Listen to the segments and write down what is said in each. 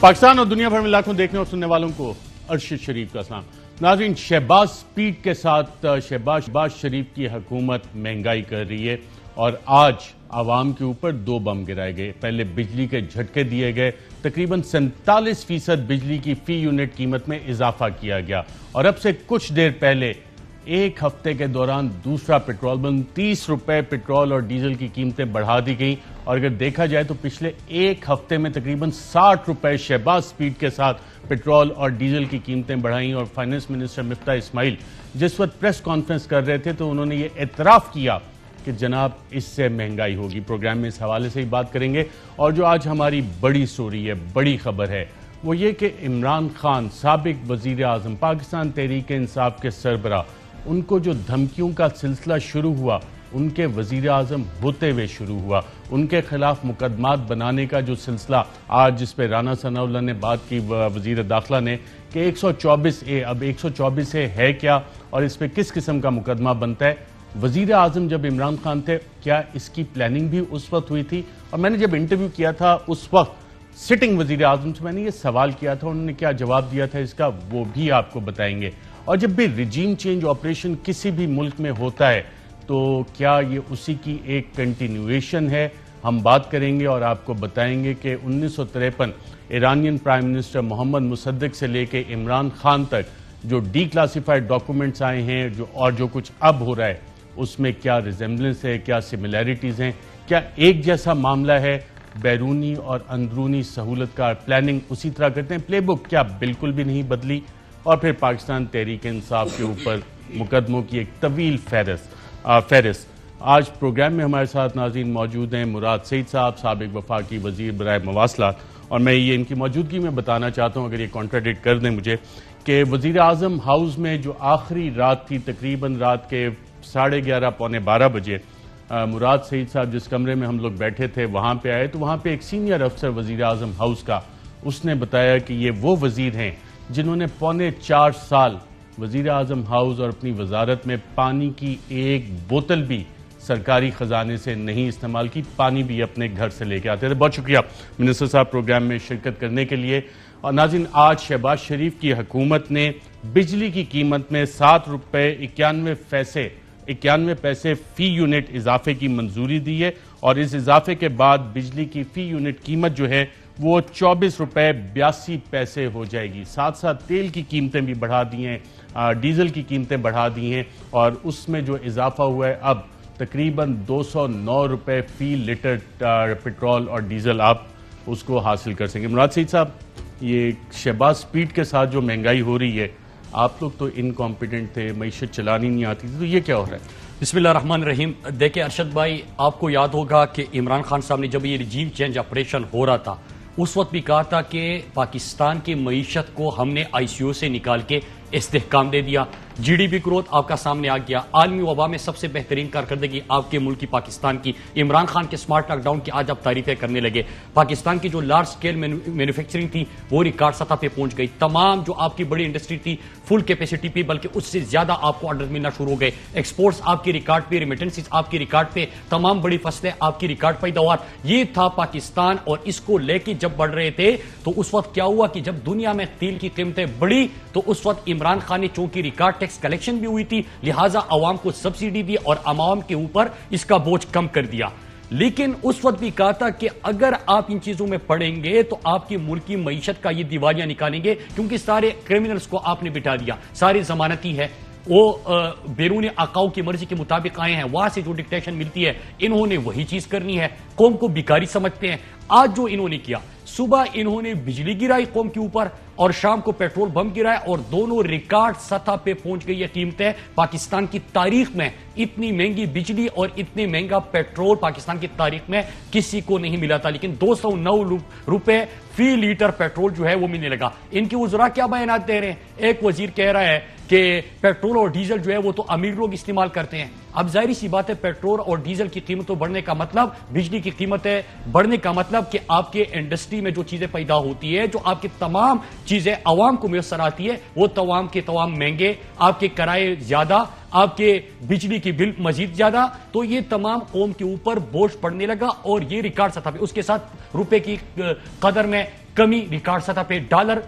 پاکستان اور دنیا بھر میں لاکھوں دیکھنے اور سننے والوں کو ارشد شریف کا سلام۔ ناظرین، شہباز سپیڈ کے ساتھ شہباز شریف کی حکومت مہنگائی کر رہی ہے اور آج عوام کے اوپر دو بم گرائے گئے۔ پہلے بجلی کے جھٹکے دیے گئے، تقریباً 47% بجلی کی فی یونٹ قیمت میں اضافہ کیا گیا، اور اب سے کچھ دیر پہلے ایک ہفتے کے دوران دوسرا پیٹرول بم 30 روپے پیٹرول اور ڈیزل کی قیمتیں بڑھا دی گئیں، اور اگر دیکھا جائے تو پچھلے ایک ہفتے میں تقریباً 60 روپے شہباز سپیڈ کے ساتھ پیٹرول اور ڈیزل کی قیمتیں بڑھائیں۔ اور فائنانس منسٹر مفتاح اسماعیل جس وقت پریس کانفرنس کر رہے تھے تو انہوں نے یہ اعتراف کیا کہ جناب اس سے مہنگائی ہوگی۔ پروگرام میں اس حوالے سے ہی بات کریں گے، اور جو آج ہماری بڑی سٹوری ہے، بڑی خبر ہے، وہ یہ کہ عمران خان سابق وزیر اعظم، پاکستان تحریک انصاف کے سربراہ، ان کو جو دھمکیوں کا سلسلہ شروع ہوا ان کے وزیر اعظم ہوتے ہوئے شروع ہوا، ان کے خلاف مقدمات بنانے کا جو سلسلہ آج جس پہ رانا ثناء اللہ نے بات کی، وزیر داخلہ نے، کہ 124A اب 124A ہے کیا اور اس پہ کس قسم کا مقدمہ بنتا ہے۔ وزیر اعظم جب عمران خان تھے، کیا اس کی پلاننگ بھی اس وقت ہوئی تھی؟ اور میں نے جب انٹرویو کیا تھا اس وقت سٹنگ وزیر اعظم سے، میں نے یہ سوال کیا تھا، انہوں نے کیا جواب دیا تھا اس کا وہ بھی آپ کو بتائیں گے۔ اور جب بھی رجیم چینج آپریشن کسی بھی ملک میں ہوتا ہے تو کیا یہ اسی کی ایک کنٹینیویشن ہے؟ ہم بات کریں گے اور آپ کو بتائیں گے کہ 1953 ایرانین پرائم منسٹر محمد مصدق سے لے کے عمران خان تک جو ڈی کلاسیفائڈ ڈاکومنٹس آئے ہیں اور جو کچھ اب ہو رہا ہے، اس میں کیا ریزمبلنس ہے، کیا سملیرٹیز ہیں، کیا ایک جیسا معاملہ ہے؟ بیرونی اور اندرونی سہولت کا پلاننگ اسی طرح کرتے ہیں، پلے بک کیا بالکل بھی نہیں بدلی؟ اور پھر پاکستان تحریک انصاف کے اوپر مقدموں کی ایک طویل فہرست۔ آج پروگرام میں ہمارے ساتھ ناظرین موجود ہیں مراد سعید صاحب، سابق وفاقی وزیر برائے مواصلات، اور میں یہ ان کی موجودگی میں بتانا چاہتا ہوں، اگر یہ کانٹراڈکٹ کر دیں مجھے، کہ وزیر اعظم ہاؤس میں جو آخری رات تھی، تقریباً رات کے 11:30 پونے 12 بجے، مراد سعید صاحب جس کمرے میں ہم لوگ بیٹھے تھے وہاں پہ آئے تو وہاں پہ ایک سینئر افسر وزیر اعظم ہاؤس کا، اس نے بتایا کہ یہ وہ وزیر ہیں جنہوں نے 4.25 سال وزیر اعظم ہاؤس اور اپنی وزارت میں پانی کی ایک بوتل بھی سرکاری خزانے سے نہیں استعمال کی، پانی بھی اپنے گھر سے لے کے آتے تھے۔ بہت شکریہ منسٹر صاحب پروگرام میں شرکت کرنے کے لیے۔ اور ناظرین، آج شہباز شریف کی حکومت نے بجلی کی قیمت میں 7 روپے 91 پیسے فی یونٹ اضافے کی منظوری دی ہے، اور اس اضافے کے بعد بجلی کی فی یونٹ قیمت جو ہے وہ 24 روپے 82 پیسے ہو جائے گی۔ ساتھ ساتھ تیل کی قیمتیں بھی بڑھا دی ہیں، ڈیزل کی قیمتیں بڑھا دی ہیں، اور اس میں جو اضافہ ہوا ہے اب تقریباً 209 روپے فی لیٹر پیٹرول اور ڈیزل آپ اس کو حاصل کر سکیں گے۔ مراد سعید صاحب، یہ شہباز سپیڈ کے ساتھ جو مہنگائی ہو رہی ہے، آپ لوگ تو انکمپیٹنٹ تھے، معیشت چلانی نہیں آتی تھی، تو یہ کیا ہو رہا ہے؟ بسم اللہ الرحمن الرحیم۔ دیکھیں ارشد بھائی، آپ کو یاد ہوگا کہ عمران خان صاحب نے جب یہ رجیم چینج آپریشن ہو رہا تھا اس وقت بھی کہا تھا کہ پاکستان کی معیشت کو ہم نے ICO سے نکال کے استحکام دے دیا، GDP گروتھ آپ کا سامنے آ گیا، عالمی وبا میں سب سے بہترین کارکردگی آپ کے ملک کی پاکستان کی، عمران خان کے سمارٹ لاک ڈاؤن کی آج آپ تعریفیں کرنے لگے، پاکستان کی جو لارج سکیل مینوفیکچرنگ تھی وہ ریکارڈ سطح پہ پہنچ گئی، تمام جو آپ کی بڑی انڈسٹری تھی فل کیپیسٹی پہ، بلکہ اس سے زیادہ آپ کو آرڈر ملنا شروع ہو گئے، ایکسپورٹس آپ کی ریکارڈ پہ، ریمیٹنسز آپ کی ریکارڈ پہ، تمام بڑی فصلیں آپ کی ریکارڈ پیداوار، یہ تھا پاکستان۔ اور اس کو لے کے جب بڑھ رہے تھے تو اس وقت کیا ہوا کہ جب دنیا میں تیل کی قیمتیں بڑھی تو اس وقت عمران خان نے چونکہ ریکارڈ ٹیکس کلیکشن بھی ہوئی تھی لہٰذا عوام کو سبسڈی دی اور عوام کے اوپر اس کا بوجھ کم کر دیا، لیکن اس وقت بھی کہا تھا کہ اگر آپ ان چیزوں میں پڑیں گے تو آپ کی ملک کی معیشت کا یہ دیوالیاں نکالیں گے، کیونکہ سارے کرمنلز کو آپ نے بٹھا دیا، سارے ضمانتی ہے، وہ بیرون آقاؤں کی مرضی کے مطابق آئے ہیں، وہاں سے جو ڈکٹیشن ملتی ہے انہوں نے وہی چیز کرنی ہے، قوم کو بیکاری سمجھتے ہیں۔ آج جو انہوں نے کیا، صبح انہوں نے بجلی گرائی قوم کے اوپر اور شام کو پیٹرول بم گرائے، اور دونوں ریکارڈ سطح پہ پہنچ گئی یہ قیمتیں۔ پاکستان کی تاریخ میں اتنی مہنگی بجلی اور اتنے مہنگا پیٹرول پاکستان کی تاریخ میں کسی کو نہیں ملا تھا، لیکن 209 روپے فی لیٹر پیٹرول جو ہے وہ ملنے لگا۔ ان کے وزراء کیا بیانات دے رہے ہیں؟ ایک وزیر کہہ رہا ہے کہ پیٹرول اور ڈیزل جو ہے وہ تو امیر لوگ استعمال کرتے ہیں۔ اب ظاہری سی بات ہے، پیٹرول اور ڈیزل کی قیمتوں بڑھنے کا مطلب، بجلی کی قیمتیں بڑھنے کا مطلب کہ آپ کے انڈسٹری میں جو چیزیں پیدا ہوتی ہے، جو آپ کی تمام چیزیں عوام کو میسر آتی ہے، وہ تمام کے تمام مہنگے، آپ کے کرائے زیادہ، آپ کے بجلی کی بل مزید زیادہ، تو یہ تمام قوم کے اوپر بوجھ پڑنے لگا، اور یہ ریکارڈ سطح پہ، اس کے ساتھ روپے کی قدر میں کمی ریکارڈ سطح پہ، ڈالر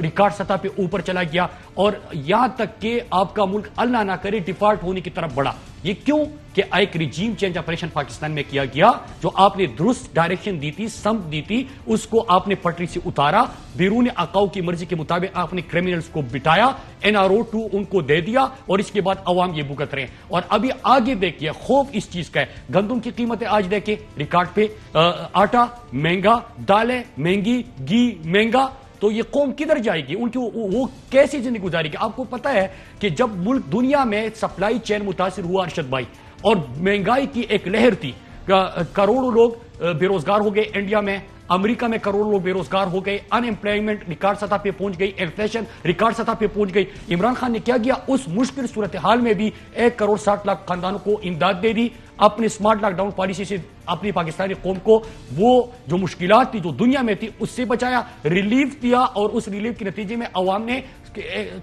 ریکارڈ سطح پہ اوپر چلا گیا، اور یہاں تک کہ آپ کا ملک اللہ نہ کرے ڈیفالٹ ہونے کی طرف بڑھا۔ یہ کیوں؟ کہ ایک ریجیم چینج آپریشن پاکستان میں کیا گیا، جو آپ نے درست ڈائریکشن دی تھی، سمت دی تھی، اس کو آپ نے پٹری سے اتارا، بیرون اقاؤ کی مرضی کے مطابق آپ نے کریمنلز کو بٹایا، NRO2 ان کو دے دیا، اور اس کے بعد عوام یہ بھگت رہے ہیں۔ اور ابھی آگے دیکھیے، خوف اس چیز کا ہے، گندم کی قیمتیں آج دیکھیں ریکارڈ پہ، آٹا مہنگا، دالیں مہنگی، گھی مہنگا، تو یہ قوم کدھر جائے گی؟ ان کی وہ کیسی زندگی گزارے گی؟ آپ کو پتا ہے کہ جب ملک دنیا میں سپلائی چین متاثر ہوا ارشد بھائی، اور مہنگائی کی ایک لہر تھی، کروڑوں لوگ بے روزگار ہو گئے انڈیا میں، امریکہ میں کروڑوں لوگ بے روزگار ہو گئے، ان ایمپلائمنٹ ریکارڈ سطح پہ پہنچ گئی، انفلیشن ریکارڈ سطح پہ پہنچ گئی۔ عمران خان نے کیا کیا؟ اس مشکل صورتحال میں بھی 1.60 کروڑ خاندانوں کو امداد دے دی، اپنی سمارٹ لاک ڈاؤن پالیسی سے اپنی پاکستانی قوم کو وہ جو مشکلات تھی جو دنیا میں تھی اس سے بچایا، ریلیف دیا، اور اس ریلیف کے نتیجے میں عوام نے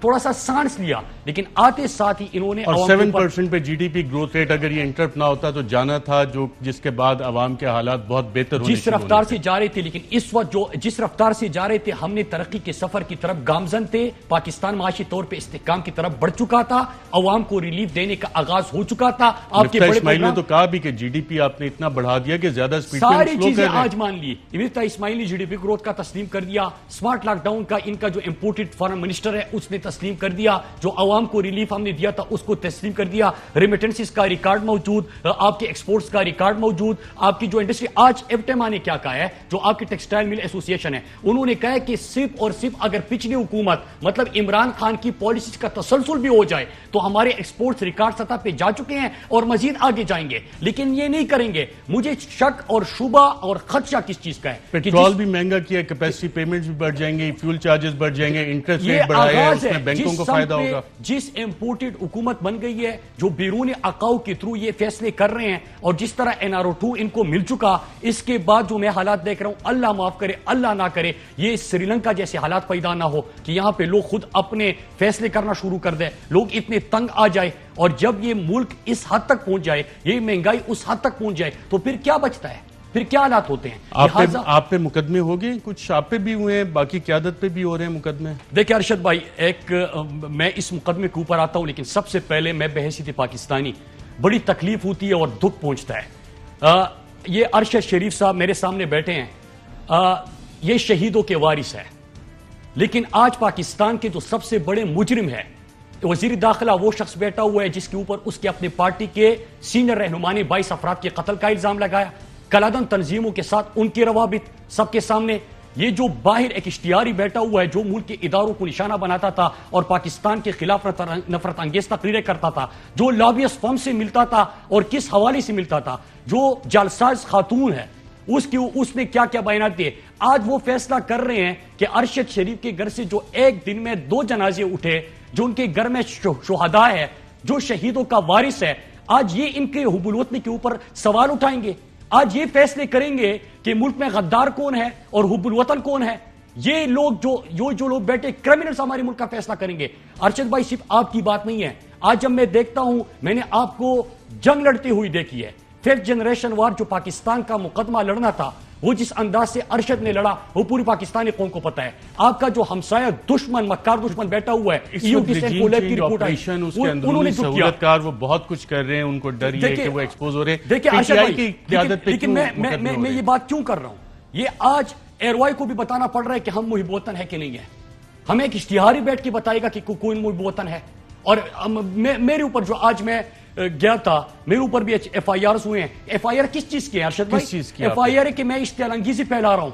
تھوڑا سا سانس لیا، لیکن آتے ساتھ ہی انہوں نے اور 7% پہ G D P growth rate اگر یہ انٹرپٹ نہ ہوتا تو جانا تھا، جس کے بعد عوام کے حالات بہت بہتر ہونے جس رفتار سے جا رہے تھے، لیکن اس وقت جو جس رفتار سے جا رہے تھے، ہم نے ترقی کے سفر کی طرف گامزن تھے، پاکستان معاشی طور پہ استحکام کی طرف بڑھ چکا تھا، عوام کو ریلیف دینے کا آغاز ہو چکا تھا۔ آپ کے بڑے اسماعیل نے تو کہا بھی کہ جی ڈی پی آپ نے اتنا بڑھا دیا کہ زیادہ سپیڈ پہ ساری چیزیں آج مان لی۔ امرتا اسماعیل نے جی ڈی پی گروتھ کا تسلیم کر دیا، سمارٹ لاک ڈاؤن کا ان کا جو امپورٹڈ فارن منسٹر ہے اس نے تسلیم کر دیا، جو عوام کو ریلیف ہم نے دیا تھا اس کو تسلیم کر دیا، ریمیٹنسز کا ریکارڈ موجود، آپ کے ایکسپورٹس کا ریکارڈ موجود، آپ کی جو انڈسٹری آج ایفٹیما نے کیا کہا ہے، جو آپ کی ٹیکسٹائل مل ایسوسی ایشن ہے، انہوں نے کہا ہے کہ صرف اور صرف اگر پچھلی حکومت مطلب عمران خان کی پالیسیز کا تسلسل بھی ہو جائے تو ہمارے ایکسپورٹس ریکارڈ سطح پہ جا چکے ہیں اور مزید آگے جائیں گے، لیکن یہ نہیں کریں گے۔ مجھے شک اور شبہ اور خدشہ کس چیز کا ہے؟ پیٹرول بھی مہنگا کیا، کیپیسٹی پیمنٹس بھی بڑھ جائیں گے، فیول چارجز بڑھ جائیں گے، انٹرسٹ ریٹ بڑھائے ہیں، اس میں بینکوں کو فائدہ ہوگا۔ جس امپورٹڈ حکومت بن گئی ہے، جو بیرون اقاؤ کے تھرو یہ فیصلے کر رہے ہیں، اور جس طرح NRO2 ان کو مل چکا، اس کے بعد جو میں حالات دیکھ رہا ہوں، اللہ معاف کرے، اللہ نہ کرے یہ سری لنکا جیسے حالات پیدا نہ ہو کہ یہاں پہ لوگ خود اپنے فیصلے کرنا شروع کر دیں، لوگ اتنے تنگ آ جائے، اور جب یہ ملک اس حد تک پہنچ جائے، یہ مہنگائی اس حد تک پہنچ جائے، تو پھر کیا بچتا ہے؟ پھر کیا حالات ہوتے ہیں؟ آپ پہ مقدمے ہو گئے، کچھ آپ پہ بھی ہوئے ہیں، باقی قیادت پہ بھی ہو رہے ہیں مقدمے۔ دیکھیں ارشد بھائی، میں اس مقدمے کے اوپر آتا ہوں، لیکن سب سے پہلے میں بحیثیت پاکستانی بڑی تکلیف ہوتی ہے اور دکھ پہنچتا ہے۔ یہ ارشد شریف صاحب میرے سامنے بیٹھے ہیں، یہ شہیدوں کے وارث ہے، لیکن آج پاکستان کے جو سب سے بڑے مجرم ہے، وزیر داخلہ وہ شخص بیٹھا ہوا ہے جس کے اوپر اس کے اپنے پارٹی کے سینئر رہنما نے 22 افراد کے قتل کا الزام لگایا، کلادن تنظیموں کے ساتھ ان کے روابط سب کے سامنے۔ یہ جو باہر ایک اشتہاری بیٹھا ہوا ہے، جو ملک کے اداروں کو نشانہ بناتا تھا اور پاکستان کے خلاف نفرت انگیز تقریریں کرتا تھا، جو لابیس فرم سے ملتا تھا اور کس حوالے سے ملتا تھا، جو جعلساز خاتون ہے، اس نے کیا کیا بیانات دیے۔ آج وہ فیصلہ کر رہے ہیں کہ ارشد شریف کے گھر سے جو ایک دن میں 2 جنازے اٹھے، جو ان کے گھر میں شہداء ہے، جو شہیدوں کا وارث ہے، آج یہ ان کے حب الوطنی کے اوپر سوال اٹھائیں گے، آج یہ فیصلے کریں گے کہ ملک میں غدار کون ہے اور حب الوطن کون ہے۔ یہ لوگ جو لوگ بیٹھے کرمنلز ہمارے ملک کا فیصلہ کریں گے۔ ارشد بھائی، صرف آپ کی بات نہیں ہے، آج جب میں دیکھتا ہوں، میں نے آپ کو جنگ لڑتے ہوئی دیکھی ہے، 5th جنریشن وار جو پاکستان کا مقدمہ لڑنا تھا، وہ جس انداز سے ارشد نے لڑا وہ پوری پاکستانی قوم کو پتا ہے۔ آپ کا جو ہمسایہ دشمن، مکار دشمن بیٹھا ہوا ہے، انہوں نے سہولتکار وہ بہت کچھ کر رہے ہیں، ان کو ڈر یہ کہ وہ ایکسپوز ہو رہے ہیں۔ دیکھیں ارشد بھائی، لیکن میں یہ بات کیوں کر رہا ہوں، یہ آج ایئروائی کو بھی بتانا پڑ رہا ہے کہ ہم محب وطن ہے کہ نہیں ہے۔ ہمیں ایک اشتہاری بیٹھ کے بتائے گا کہ کوئی محب وطن ہے، اور میرے اوپر جو آج میں گیا تھا، میرے اوپر بھی ایف آئی آرز ہوئے ہیں۔ ایف آئی آر کس چیز کے ہیں ارشد بھائی؟ ایف آئی آر ہے کہ میں اشتعال انگیزی پھیلا رہا ہوں،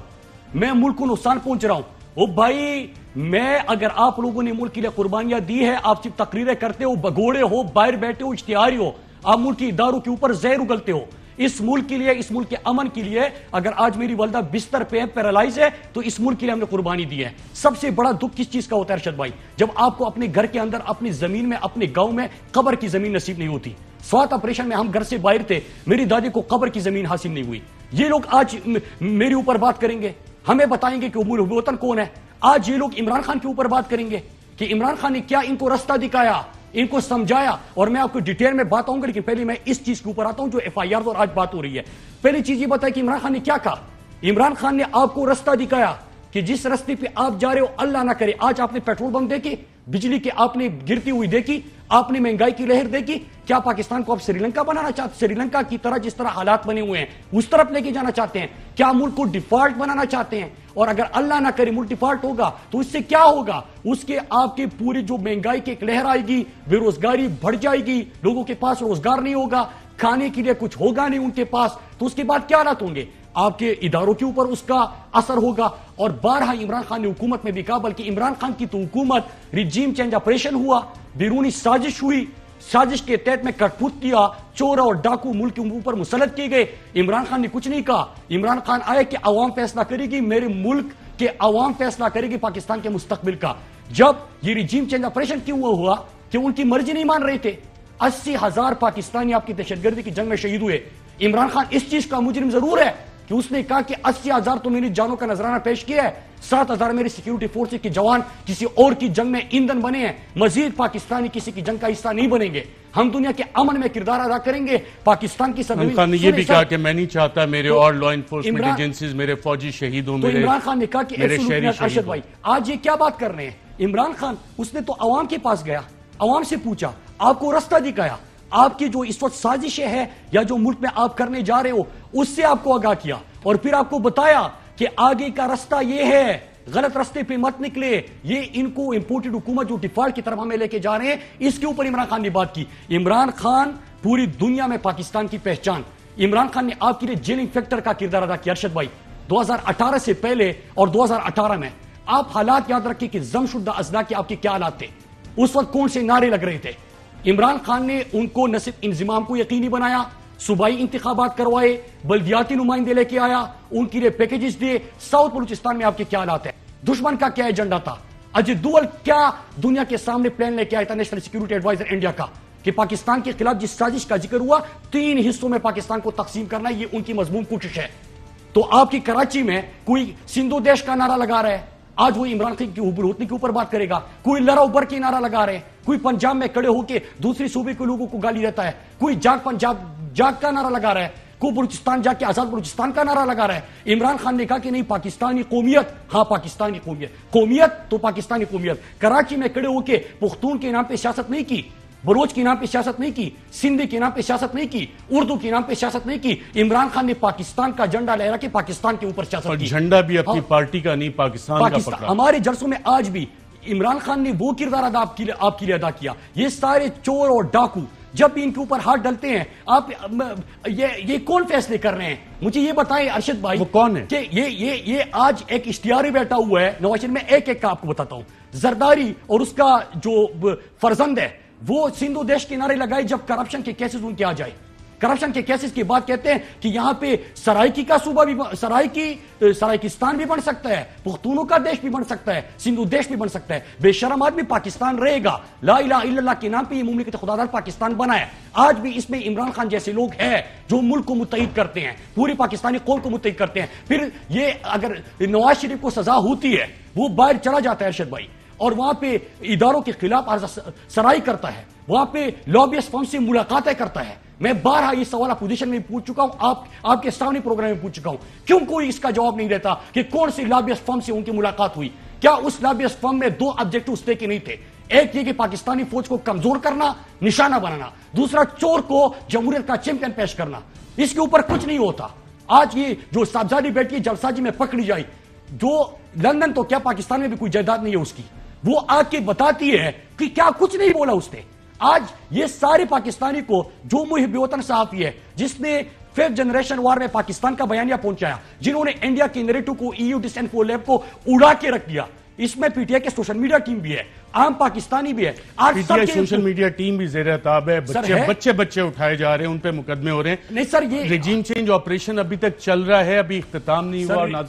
میں ملک کو نقصان پہنچ رہا ہوں۔ او بھائی، میں اگر آپ لوگوں نے ملک کے لیے قربانیاں دی ہے، آپ صرف تقریریں کرتے ہو، بگوڑے ہو، باہر بیٹھے ہو، اشتہاری ہو، آپ ملک کی اداروں کے اوپر زہر اگلتے ہو، اس ملک کے لیے، اس ملک کے امن کے لیے اگر آج میری والدہ بستر پہ پیرالائز ہے تو اس ملک کے لیے ہم نے قربانی دی ہے۔ سب سے بڑا دکھ کس چیز کا ہوتا ہے ارشد بھائی؟ جب آپ کو اپنے گھر کے اندر، اپنی زمین میں، اپنے گاؤں میں قبر کی زمین نصیب نہیں ہوتی۔ سوات آپریشن میں ہم گھر سے باہر تھے، میری دادی کو قبر کی زمین حاصل نہیں ہوئی۔ یہ لوگ آج میرے اوپر بات کریں گے، ہمیں بتائیں گے کہ محب وطن کون ہے۔ آج یہ لوگ عمران خان کے اوپر بات کریں گے کہ عمران خان نے کیا ان کو رستہ دکھایا، ان کو سمجھایا، اور میں آپ کو ڈیٹیل میں بات آؤں گا، لیکن پہلے میں اس چیز کے اوپر آتا ہوں جو ایف آئی آر اور آج بات ہو رہی ہے۔ پہلی چیز یہ بتایا کہ عمران خان نے کیا کہا۔ عمران خان نے آپ کو رستہ دکھایا کہ کہ جس راستے پہ آپ جا رہے ہو اللہ نہ کرے آج آپ نے پیٹرول بم دیکھے, بجلی کے آپ نے گرتی ہوئی دیکھی, آپ نے مہنگائی کی لہر دیکھی, کیا پاکستان کو آپ سری لنکا بنانا چاہتے, سری لنکا کی طرح جس طرح حالات بنے ہوئے ہیں اس طرف لے کے جانا چاہتے ہیں, کیا ملک کو ڈیفالٹ بنانا چاہتے ہیں؟ اور اگر اللہ نہ کرے ملک ڈیفالٹ ہوگا تو اس سے کیا ہوگا, اس کے آپ کے پوری جو مہنگائی کی ایک لہر آئے گی, بے روزگاری بڑھ جائے گی, لوگوں کے پاس روزگار نہیں ہوگا, کھانے کے لیے کچھ ہوگا نہیں ان کے پاس, تو اس کے بعد کیا حالات ہوں گے؟ آپ کے اداروں کے اوپر اس کا اثر ہوگا. اور بارہا عمران خان نے حکومت میں بھی کہا, بلکہ عمران خان کی تو حکومت ریجیم چینج آپریشن ہوا, بیرونی سازش ہوئی, سازش کے تحت میں کٹ پھوٹ کیا, چور اور ڈاکو ملک کے اوپر مسلط کیے گئے. عمران خان نے کچھ نہیں کہا, عمران خان آئے کہ عوام فیصلہ کرے گی, میرے ملک کے عوام فیصلہ کرے گی پاکستان کے مستقبل کا. جب یہ ریجیم چینج آپریشن کیوں ہوا کہ ان کی مرضی نہیں مان رہے تھے. 80,000 پاکستانی آپ کی دہشت گردی کی جنگ میں شہید ہوئے. عمران خان اس چیز کا مجرم ضرور ہے کہ اس نے کہا کہ 80,000 تو میری جانوں کا نذرانہ پیش کیا ہے, 7,000 میری سیکیورٹی فورسز کے جوان کسی اور کی جنگ میں ایندھن بنے ہیں, مزید پاکستانی کسی کی جنگ کا حصہ نہیں بنیں گے, ہم دنیا کے امن میں کردار ادا کریں گے. پاکستان کی عمران خان نے یہ بھی کہا کہ میں نہیں چاہتا میرے اور لا انفورسمنٹ ایجنسیز میرے فوجی شہید ہوں. تو عمران خان نے کہا کہ ارشد بھائی آج یہ کیا بات کر رہے ہیں؟ عمران خان اس نے تو عوام کے پاس گیا, عوام سے پوچھا, آپ کو رستہ دکھایا, آپ کی جو اس وقت سازشیں ہیں یا جو ملک میں آپ کرنے جا رہے ہو اس سے آپ کو آگاہ کیا, اور پھر آپ کو بتایا کہ آگے کا رستہ یہ ہے, غلط رستے پہ مت نکلے, یہ ان کو امپورٹڈ حکومت جو ڈیفالٹ کی طرف ہمیں لے کے جا رہے ہیں اس کے اوپر عمران خان نے بات کی. عمران خان پوری دنیا میں پاکستان کی پہچان. عمران خان نے آپ کے لیے جیلنگ فیکٹر کا کردار ادا کیا. ارشد بھائی 2018 سے پہلے اور 2018 میں آپ حالات یاد رکھیں کہ ضم شدہ اضلاع کے آپ کے کیا حالات تھے, اس وقت کون سے نعرے لگ رہے تھے. عمران خان نے ان کو نہ صرف انضمام کو یقینی بنایا, صوبائی انتخابات کروائے, بلدیاتی نمائندے لے کے آیا, ان کے لیے پیکیجز دیے. ساؤتھ بلوچستان میں آپ کے کیا حالات ہیں؟ دشمن کا کیا ایجنڈا تھا؟ اجیت دوول کیا دنیا کے سامنے پلان لے کے آیا تھا نیشنل سیکیورٹی ایڈوائزر انڈیا کا, کہ پاکستان کے خلاف جس سازش کا ذکر ہوا 3 حصوں میں پاکستان کو تقسیم کرنا, یہ ان کی مضمون کوشش ہے. تو آپ کی کراچی میں کوئی سندھو دیش کا نعرہ لگا رہا ہے, آج وہ عمران خان کی حکومت کے اوپر بات کرے گا. کوئی لڑا اوپر کے نعرہ لگا رہے ہیں, کوئی پنجاب میں کھڑے ہو کے دوسری صوبے کے لوگوں کو گالی دیتا ہے, کوئی جاگ پنجاب جاگ کا نعرہ لگا رہا ہے, کوئی بلوچستان جا کے آزاد بلوچستان کا نعرہ لگا رہا ہے. عمران خان نے کہا کہ نہیں پاکستانی قومیت, ہاں پاکستانی قومیت, قومیت تو پاکستانی قومیت. کراچی میں کھڑے ہو کے پختون کے نام پہ سیاست نہیں کی, بلوچ کے نام پہ سیاست نہیں کی, سندھی کے نام پہ سیاست نہیں کی, اردو کے نام پہ سیاست نہیں کی. عمران خان نے پاکستان کا جھنڈا لہرا کے پاکستان کے اوپر سیاست کی. جھنڈا بھی اپنی پارٹی کا نہیں پاکستان کا پکڑا. ہمارے جلسوں میں آج بھی عمران خان نے وہ کردار آپ کے لیے ادا کیا. یہ سارے چور اور ڈاکو جب بھی ان کے اوپر ہاتھ ڈلتے ہیں, آپ یہ کون فیصلے کر رہے ہیں؟ مجھے یہ بتائیں ارشد بھائی, وہ کون ہے کہ یہ آج ایک اشتہاری بیٹھا ہوا ہے نواز شریف. میں ایک ایک کا آپ کو بتاتا ہوں. زرداری اور اس کا جو فرزند ہے وہ سندھو دیش کے نعرے لگائے جب کرپشن کے کیسز ان کے آ جائے. کرپشن کے کیسز کی بات کہتے ہیں کہ یہاں پہ سرائکی کا صوبہ بھی, سرائکستان بھی بن سکتا ہے, پختونوں کا دیش بھی بن سکتا ہے, سندھو دیش بھی بن سکتا ہے. بے شرم آدمی پاکستان رہے گا, لا الہ الا اللہ کے نام پہ یہ مملکت خداداد پاکستان بنا ہے. آج بھی اس میں عمران خان جیسے لوگ ہیں جو ملک کو متحد کرتے ہیں, پوری پاکستانی قوم کو متحد کرتے ہیں. پھر یہ اگر نواز شریف کو سزا ہوتی ہے وہ باہر چلا جاتا ہے ارشد بھائی, اور وہاں پہ اداروں کے خلاف سرائی کرتا ہے, وہاں پہ لابیس فرم سے ملاقاتیں کرتا ہے. میں بارہا یہ سوال اپوزیشن میں پوچھ چکا ہوں, آپ کے سامنے پروگرام میں پوچھ چکا ہوں, کیوں کوئی اس کا جواب نہیں دیتا کہ کون سی لابیس فرم سے ان کی ملاقات ہوئی؟ کیا اس لابیس فرم میں 2 آبجیکٹوز تھے کہ نہیں تھے؟ ایک یہ کہ پاکستانی فوج کو کمزور کرنا, نشانہ بنانا, دوسرا چور کو جمہوریت کا چیمپئن پیش کرنا. اس کے اوپر کچھ نہیں ہوتا. آج یہ جو صاحبزادی بیٹی ہے جلساجی میں پکڑی جائی, جو لندن تو کیا پاکستان میں بھی کوئی جائیداد نہیں ہے اس کی, وہ آ کے بتاتی ہے کہ کیا کچھ نہیں بولا اس نے. آج یہ سارے پاکستانی کو جو محب وطن صحافی ہے جس نے 5th جنریشن وار میں پاکستان کا بیانیہ پہنچایا, جنہوں نے انڈیا کے نیریٹو کو EU ڈسانفو لیب کو اڑا کے رکھ دیا, اس میں پی ٹی آئی کے سوشل میڈیا ٹیم بھی ہے, عام پاکستانی بھی ہے. آج P T I social media team بھی زیر عتاب ہے, بچے اٹھائے جا رہے ہیں, ان پہ مقدمے ہو رہے ہیں. نہیں سر, یہ ریجیم چینج آپریشن ابھی تک چل رہا ہے, ابھی اختتام نہیں ہوا.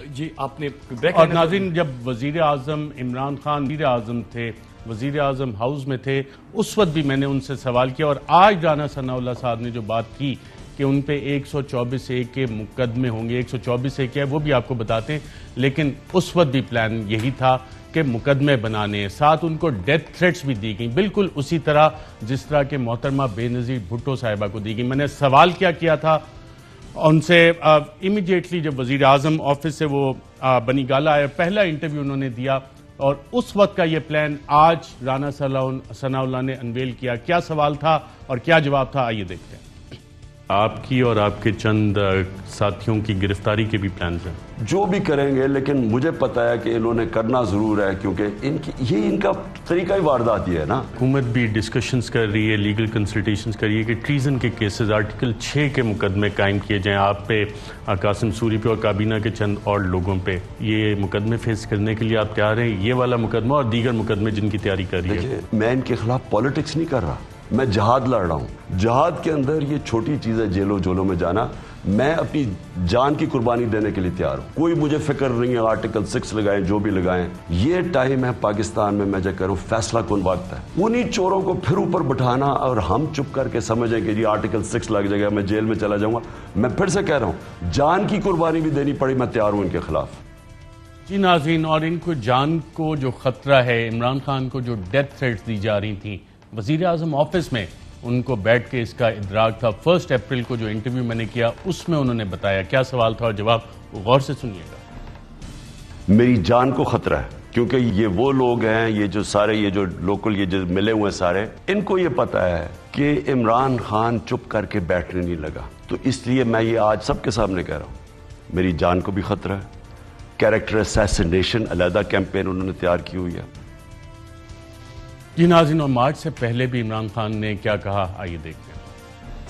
جی آپ نے اور ناظرین, جب وزیر اعظم عمران خان وزیر اعظم تھے, وزیر اعظم ہاؤس میں تھے, اس وقت بھی میں نے ان سے سوال کیا, اور آج رانا ثناء اللہ صاحب نے جو بات کی کہ ان پہ 124(a) کے مقدمے ہوں گے, 124(a) کیا ہے وہ بھی آپ کو بتاتے ہیں, لیکن اس وقت بھی پلان یہی تھا کہ مقدمے بنانے, ساتھ ان کو ڈیتھ تھریٹس بھی دی گئیں, بالکل اسی طرح جس طرح کہ محترمہ بے نظیر بھٹو صاحبہ کو دی گئی. میں نے سوال کیا تھا, ان سے امیڈیٹلی جب وزیر اعظم آفس سے وہ بنی گالہ آئے، پہلا انٹرویو انہوں نے دیا، اور اس وقت کا یہ پلان آج رانا ثناء اللہ نے انویل کیا. کیا سوال تھا اور کیا جواب تھا، آئیے دیکھتے ہیں. آپ کی اور آپ کے چند ساتھیوں کی گرفتاری کے بھی پلانز ہیں؟ جو بھی کریں گے، لیکن مجھے پتا ہے کہ انہوں نے کرنا ضرور ہے، کیونکہ ان کا طریقہ ہی واردات یہ ہے نا. حکومت بھی ڈسکشنز کر رہی ہے، لیگل کنسلٹیشنز کر رہی ہے کہ ٹریزن کے کیسز آرٹیکل 6 کے مقدمے قائم کیے جائیں آپ پہ، قاسم سوری پہ اور کابینہ کے چند اور لوگوں پہ. یہ مقدمے فیس کرنے کے لیے آپ تیار ہیں؟ یہ والا مقدمہ اور دیگر مقدمے جن کی تیاری کر رہی ہے. میں ان کے خلاف پالیٹکس نہیں کر رہا، میں جہاد لڑ رہا ہوں. جہاد کے اندر یہ چھوٹی چیز ہے جیلوں جولوں میں جانا. میں اپنی جان کی قربانی دینے کے لیے تیار ہوں. کوئی مجھے فکر نہیں ہے آرٹیکل 6 لگائیں جو بھی لگائیں. یہ ٹائم ہے پاکستان میں جو کروں فیصلہ کن وقت ہے. انہی چوروں کو پھر اوپر بٹھانا اور ہم چپ کر کے سمجھیں کہ جی آرٹیکل 6 لگ جائے گا میں جیل میں چلا جاؤں گا. میں پھر سے کہہ رہا ہوں جان کی قربانی بھی دینی پڑی، میں تیار ہوں ان کے خلاف. جی ناظرین، اور ان کو جان کو جو خطرہ ہے، عمران خان کو جو ڈیتھ تھریٹس دی جا رہی تھیں، وزیر اعظم آفس میں ان کو بیٹھ کے اس کا ادراک تھا. 1 اپریل کو جو انٹرویو میں نے کیا اس میں انہوں نے بتایا. کیا سوال تھا اور جواب، غور سے سنیے گا. میری جان کو خطرہ ہے، کیونکہ یہ وہ لوگ ہیں، یہ جو سارے یہ جو لوکل یہ جو ملے ہوئے سارے، ان کو یہ پتا ہے کہ عمران خان چپ کر کے بیٹھنے نہیں لگا. تو اس لیے میں یہ آج سب کے سامنے کہہ رہا ہوں، میری جان کو بھی خطرہ ہے. کیریکٹر اسیسینیشن علیحدہ کیمپین انہوں نے تیار کی ہوئی ہے. جی ناظرین، اور مارچ سے پہلے بھی عمران خان نے کیا کہا، آئیے دیکھتے ہیں.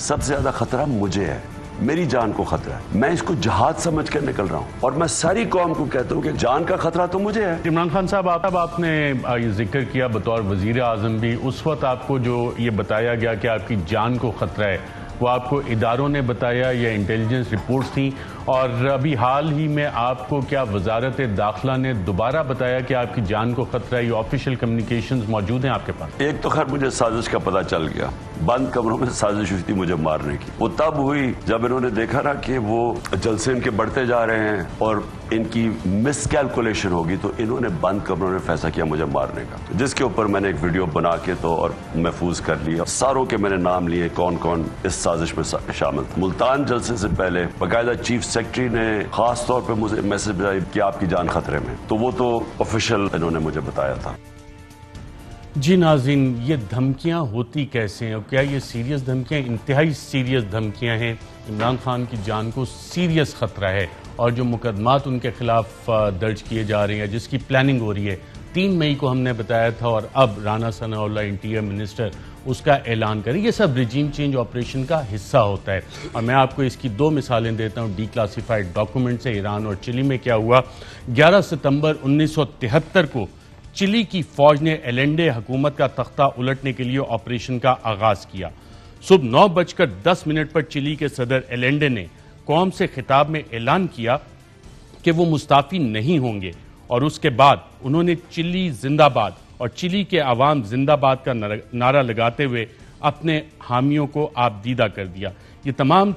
سب سے زیادہ خطرہ مجھے ہے، میری جان کو خطرہ ہے. میں اس کو جہاد سمجھ کر نکل رہا ہوں، اور میں ساری قوم کو کہتا ہوں کہ جان کا خطرہ تو مجھے ہے. عمران خان صاحب، آپ نے یہ ذکر کیا بطور وزیر اعظم بھی، اس وقت آپ کو جو یہ بتایا گیا کہ آپ کی جان کو خطرہ ہے، وہ آپ کو اداروں نے بتایا یا انٹیلیجنس رپورٹس تھیں؟ اور ابھی حال ہی میں آپ کو کیا وزارت داخلہ نے دوبارہ بتایا کہ آپ کی جان کو خطرہ ہے؟ یہ آفیشیل کمیونیکیشنز موجود ہیں آپ کے پاس؟ ایک تو خیر مجھے سازش کا پتہ چل گیا، بند کمروں میں سازش ہوئی تھی مجھے مارنے کی. وہ تب ہوئی جب انہوں نے دیکھا نا کہ وہ جلسے ان کے بڑھتے جا رہے ہیں اور ان کی مس کیلکولیشن ہوگی، تو انہوں نے بند کمروں میں فیصلہ کیا مجھے مارنے کا، جس کے اوپر میں نے ایک ویڈیو بنا کے تو اور محفوظ کر لیا. ساروں کے میں نے نام لیے کون کون اس سازش میں شامل تھا. ملتان جلسے سے پہلے باقاعدہ چیف سیکرٹری نے خاص طور پہ مجھے میسج بھیجا کہ آپ کی جان خطرے میں، تو وہ تو آفیشیل انہوں نے مجھے بتایا تھا. جی ناظرین، یہ دھمکیاں ہوتی کیسے ہیں اور کیا یہ سیریس دھمکیاں؟ انتہائی سیریس دھمکیاں ہیں. عمران خان کی جان کو سیریس خطرہ ہے، اور جو مقدمات ان کے خلاف درج کیے جا رہے ہیں، جس کی پلاننگ ہو رہی ہے، 3 مئی کو ہم نے بتایا تھا، اور اب رانا ثناء اللہ انٹیریئر منسٹر اس کا اعلان کریں. یہ سب ریجیم چینج آپریشن کا حصہ ہوتا ہے. اور میں آپ کو اس کی 2 مثالیں دیتا ہوں ڈی کلاسیفائڈ ڈاکومنٹ سے. ایران اور چلی میں کیا ہوا؟ 11 ستمبر 1973 کو چلی کی فوج نے ایلنڈے حکومت کا تختہ الٹنے کے لیے آپریشن کا آغاز کیا. صبح 9:10 پر چلی کے صدر ایلنڈے نے قوم سے خطاب میں اعلان کیا کہ وہ مستعفی نہیں ہوں گے، اور اس کے بعد انہوں نے چلی زندہ باد اور چلی کے عوام زندہ باد کا نعرہ لگاتے ہوئے اپنے حامیوں کو آبدیدہ کر دیا. یہ تمام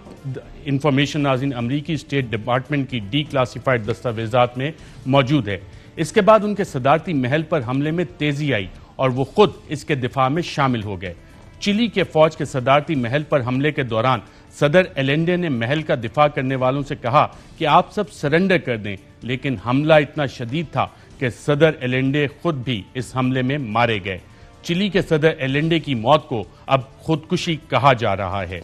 انفارمیشن ناظرین امریکی اسٹیٹ ڈپارٹمنٹ کی ڈی کلاسیفائڈ دستاویزات میں موجود ہے. اس کے بعد ان کے صدارتی محل پر حملے میں تیزی آئی اور وہ خود اس کے دفاع میں شامل ہو گئے. چلی کے فوج کے صدارتی محل پر حملے کے دوران صدر ایلنڈے نے محل کا دفاع کرنے والوں سے کہا کہ آپ سب سرنڈر کر دیں، لیکن حملہ اتنا شدید تھا کہ صدر ایلنڈے خود بھی اس حملے میں مارے گئے. چلی کے صدر ایلنڈے کی موت کو اب خودکشی کہا جا رہا ہے.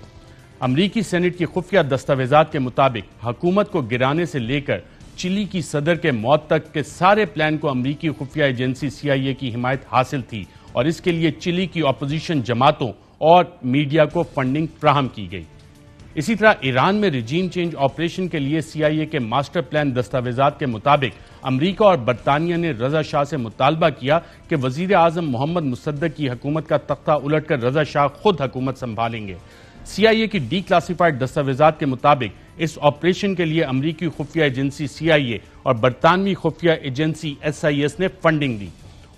امریکی سینٹ کی خفیہ دستاویزات کے مطابق حکومت کو گرانے سے لے کر چلی کی صدر کے موت تک کے سارے پلان کو امریکی خفیہ ایجنسی CIA کی حمایت حاصل تھی، اور اس کے لیے چلی کی اپوزیشن جماعتوں اور میڈیا کو فنڈنگ فراہم کی گئی. اسی طرح ایران میں ریجیم چینج آپریشن کے لیے CIA کے ماسٹر پلان دستاویزات کے مطابق امریکہ اور برطانیہ نے رضا شاہ سے مطالبہ کیا کہ وزیر اعظم محمد مصدق کی حکومت کا تختہ الٹ کر رضا شاہ خود حکومت سنبھالیں گے. CIA کی ڈی کلاسیفائڈ دستاویزات کے مطابق اس آپریشن کے لیے امریکی خفیہ ایجنسی CIA اور برطانوی خفیہ ایجنسی SIS نے فنڈنگ دی.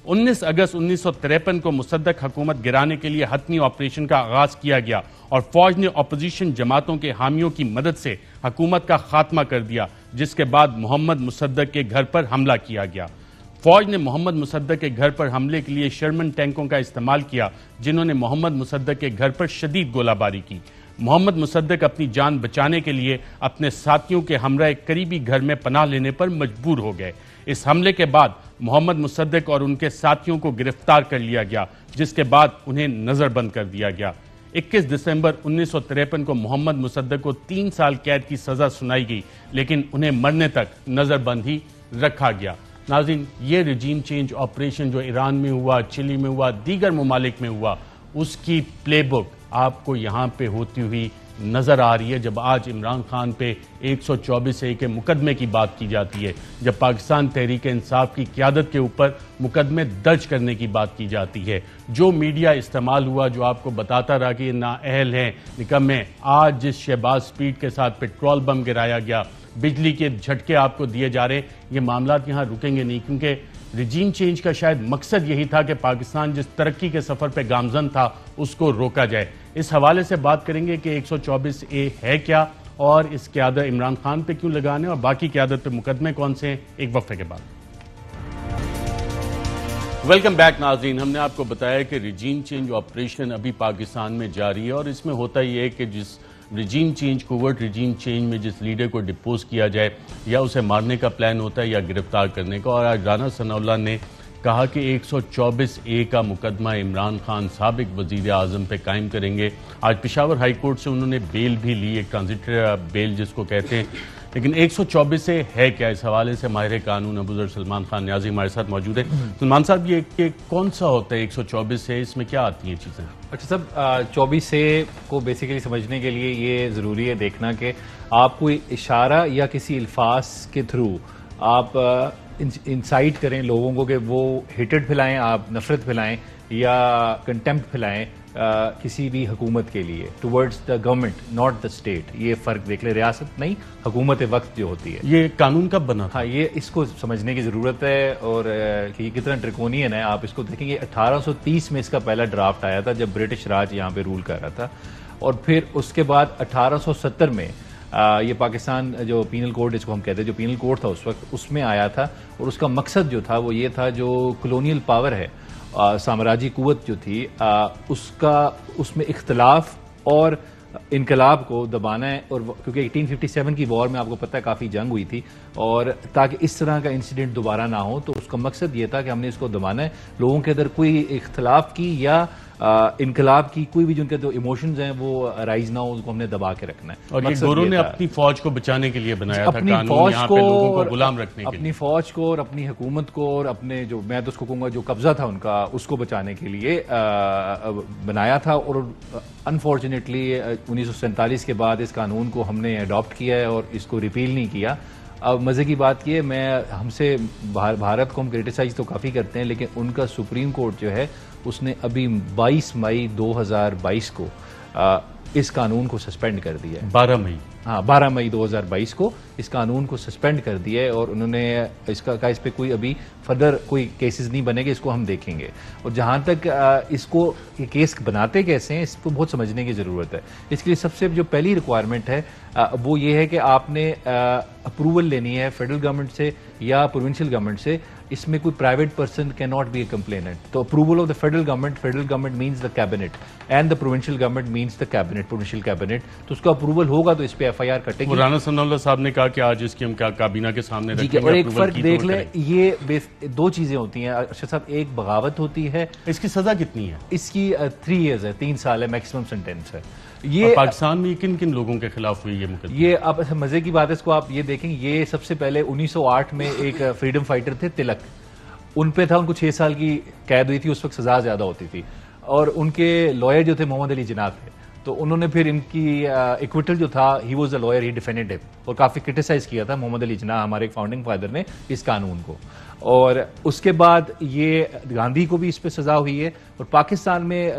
19 اگست 1953 کو مصدق حکومت گرانے کے لیے حتمی آپریشن کا آغاز کیا گیا، اور فوج نے اپوزیشن جماعتوں کے حامیوں کی مدد سے حکومت کا خاتمہ کر دیا، جس کے بعد محمد مصدق کے گھر پر حملہ کیا گیا. فوج نے محمد مصدق کے گھر پر حملے کے لیے شرمن ٹینکوں کا استعمال کیا، جنہوں نے محمد مصدق کے گھر پر شدید گولہ باری کی. محمد مصدق اپنی جان بچانے کے لیے اپنے ساتھیوں کے ہمراہ ایک قریبی گھر میں پناہ لینے پر مجبور ہو گئے۔ اس حملے کے بعد محمد مصدق اور ان کے ساتھیوں کو گرفتار کر لیا گیا، جس کے بعد انہیں نظر بند کر دیا گیا۔ 21 دسمبر 1953 کو محمد مصدق کو 3 سال قید کی سزا سنائی گئی، لیکن انہیں مرنے تک نظر بند ہی رکھا گیا۔ ناظرین، یہ رجیم چینج آپریشن جو ایران میں ہوا، چلی میں ہوا، دیگر ممالک میں ہوا، اس کی پلے بک آپ کو یہاں پہ ہوتی ہوئی نظر آ رہی ہے جب آج عمران خان پہ 124A کے مقدمے کی بات کی جاتی ہے، جب پاکستان تحریک انصاف کی قیادت کے اوپر مقدمے درج کرنے کی بات کی جاتی ہے۔ جو میڈیا استعمال ہوا، جو آپ کو بتاتا رہا کہ یہ نااہل ہیں، نکمے، آج جس شہباز سپیڈ کے ساتھ پیٹرول بم گرایا گیا، بجلی کے جھٹکے آپ کو دیے جا رہے ہیں، یہ معاملات یہاں رکیں گے نہیں، کیونکہ رجیم چینج کا شاید مقصد یہی تھا کہ پاکستان جس ترقی کے سفر پہ گامزن تھا اس کو روکا جائے۔ اس حوالے سے بات کریں گے کہ 124A ہے کیا اور اس قیادت عمران خان پہ کیوں لگانے اور باقی قیادت پہ مقدمے کون سے ہیں، ایک وقفے کے بعد۔ ویلکم بیک ناظرین، ہم نے آپ کو بتایا کہ رجیم چینج آپریشن ابھی پاکستان میں جاری ہے اور اس میں ہوتا یہ ہے کہ جس regime change covert regime change میں جس لیڈر کو ڈپوز کیا جائے یا اسے مارنے کا پلان ہوتا ہے یا گرفتار کرنے کا، اور آج رانا ثناء اللہ نے کہا کہ 124A کا مقدمہ عمران خان سابق وزیر اعظم پہ قائم کریں گے۔ آج پشاور ہائی کورٹ سے انہوں نے بیل بھی لی، ایک ٹرانزیٹر بیل جس کو کہتے ہیں، لیکن 124A ہے کیا؟ اس حوالے سے ماہر قانون ابوذر سلمان خان نیازی ہمارے ساتھ موجود ہیں۔ سلمان صاحب، یہ کون سا ہوتا ہے 124A؟ اس میں کیا آتی ہیں چیزیں؟ اچھا صاحب، 24A کو بیسیکلی سمجھنے کے لیے یہ ضروری ہے دیکھنا کہ آپ کوئی اشارہ یا کسی الفاظ کے تھرو آپ انسائٹ کریں لوگوں کو کہ وہ ہیٹڈ پھیلائیں، آپ نفرت پھیلائیں یا کنٹیمپٹ پھیلائیں کسی بھی حکومت کے لیے towards the government, not the state. یہ فرق دیکھ لیں، ریاست نہیں، حکومت وقت جو ہوتی ہے۔ یہ قانون کب بنا تھا؟ ہاں، یہ اس کو سمجھنے کی ضرورت ہے اور کہ یہ کتنا ڈریکونین ہے۔ آپ اس کو دیکھیں گے، 1830 میں اس کا پہلا ڈرافٹ آیا تھا جب برٹش راج یہاں پہ رول کر رہا تھا، اور پھر اس کے بعد 1870 میں یہ پاکستان جو پینل کوڈ جس کو ہم کہتے ہیں، جو پینل کوڈ تھا اس وقت، اس میں آیا تھا، اور اس کا مقصد جو تھا وہ یہ تھا جو کلونیل پاور ہے، سامراجی قوت جو تھی، اس میں اختلاف اور انقلاب کو دبانا ہے، اور کیونکہ 1857 کی وار میں آپ کو پتہ ہے کافی جنگ ہوئی تھی، اور تاکہ اس طرح کا انسیڈنٹ دوبارہ نہ ہو، تو اس کا مقصد یہ تھا کہ ہم نے اس کو دبانا ہے، لوگوں کے اندر کوئی اختلاف کی یا انقلاب کی کوئی بھی جو ان کے جو ایموشنز ہیں وہ رائز نہ ہو، ان کو ہم نے دبا کے رکھنا ہے۔ اور یہ گورو نے اپنی فوج کو بچانے کے لیے بنایا تھا قانون، یہاں پہ لوگوں کو غلام رکھنے کے لیے، اپنی فوج کو اور اپنی حکومت کو اور اپنے جو میں تو اس کو کہوں گا جو قبضہ تھا ان کا، اس کو بچانے کے لیے بنایا تھا۔ اور انفارچونیٹلی 1947 کے بعد اس قانون کو ہم نے اڈاپٹ کیا ہے اور اس کو ریپیل نہیں کیا۔ اب مزے کی بات یہ ہے، ہم سے بھارت کو ہم کریٹیسائز تو کافی کرتے ہیں، لیکن ان کا سپریم کورٹ جو ہے اس نے ابھی 22 مئی 2022 کو اس قانون کو سسپینڈ کر دیا ہے۔ 12 مئی 2022 کو اس قانون کو سسپینڈ کر دیا ہے، اور انہوں نے اس پہ کوئی ابھی فردر کوئی کیسز نہیں بنے گے، اس کو ہم دیکھیں گے۔ اور جہاں تک اس کو کیس بناتے کیسے ہیں، اس کو بہت سمجھنے کی ضرورت ہے۔ اس کے لیے سب سے جو پہلی ریکوائرمنٹ ہے وہ یہ ہے کہ آپ نے اپروول لینی ہے فیڈرل گورنمنٹ سے یا پروونشل گورنمنٹ سے۔ اس میں کوئی private person can not be a complainant. تو approval of the federal government means the cabinet, and the provincial government means the cabinet, provincial cabinet. تو اس کا اپروول ہوگا تو اس پہ FIR کٹے گی۔ رانا ثناء اللہ صاحب نے کہا کہ آج اس کی ہم کابینہ کے سامنے رکھیں گے۔ اور ایک فرق دیکھ لیں، یہ دو چیزیں ہوتی ہیں ارشد صاحب، ایک بغاوت ہوتی ہے۔ اس کی سزا کتنی ہے؟ اس کی 3 ایئرز ہے، 3 سال ہے، میکسیمم سینٹینس ہے۔ یہ پاکستان میں کن کن لوگوں کے خلاف ہوئی یہ مقدمہ؟ یہ اب مزے کی بات ہے، اس کو آپ یہ دیکھیں، یہ سب سے پہلے 1908 میں ایک فریڈم فائٹر تھے تلک، ان پہ تھا، ان کو 6 سال کی قید ہوئی تھی، اس وقت سزا زیادہ ہوتی تھی، اور ان کے لائر جو تھے محمد علی جناح تھے، تو انہوں نے پھر ان کی ایکویٹل جو تھا، ہی واز اے لائر، ہی ڈیفینڈڈ ہم، اور کافی کرٹیسائز کیا تھا محمد علی جناح، ہمارے ایک فاؤنڈنگ فادر نے، اس قانون کو۔ اور اس کے بعد یہ گاندھی کو بھی اس پہ سزا ہوئی ہے، اور پاکستان میں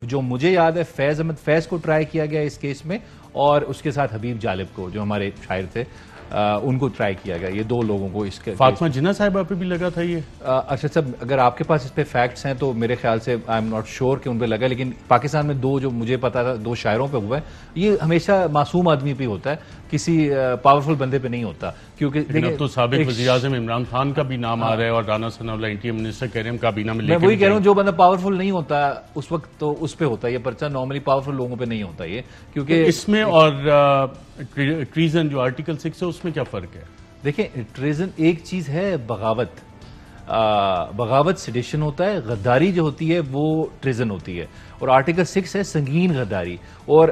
جو مجھے یاد ہے فیض احمد فیض کو ٹرائی کیا گیا اس کیس میں، اور اس کے ساتھ حبیب جالب کو جو ہمارے شاعر تھے ان کو ٹرائی کیا گیا. یہ 2 لوگوں کو اس کے. فاطمہ جناح صاحبہ پہ بھی لگا تھا یہ. ارشد صاحب اگر آپ کے پاس اس پہ فیکٹس ہیں تو میرے خیال سے آئی ایم ناٹ شیور کہ ان پہ لگا, لیکن پاکستان میں 2 جو مجھے پتا تھا 2 شاعروں پہ ہوا ہے. یہ ہمیشہ معصوم آدمی پہ ہوتا ہے, کسی پاورفل بندے پہ نہیں ہوتا. کیونکہ اب تو سابق وزیر اعظم عمران خان کا بھی نام آ رہا ہے اور رانا ثناء اللہ انٹیریئر منسٹر کہہ رہے ہیں کابینہ میں. میں وہی کہہ رہا ہوں جو بندہ پاورفل نہیں ہوتا اس وقت تو اس پہ ہوتا ہے یہ پرچہ, نارملی پاورفل لوگوں پہ نہیں ہوتا یہ. کیونکہ اس میں اور ٹریزن جو آرٹیکل 6 ہے اس میں کیا فرق ہے؟ دیکھیں ٹریزن ایک چیز ہے, بغاوت. بغاوت سیڈیشن ہوتا ہے, غداری جو ہوتی ہے وہ ٹریزن ہوتی ہے, اور آرٹیکل 6 ہے سنگین غداری. اور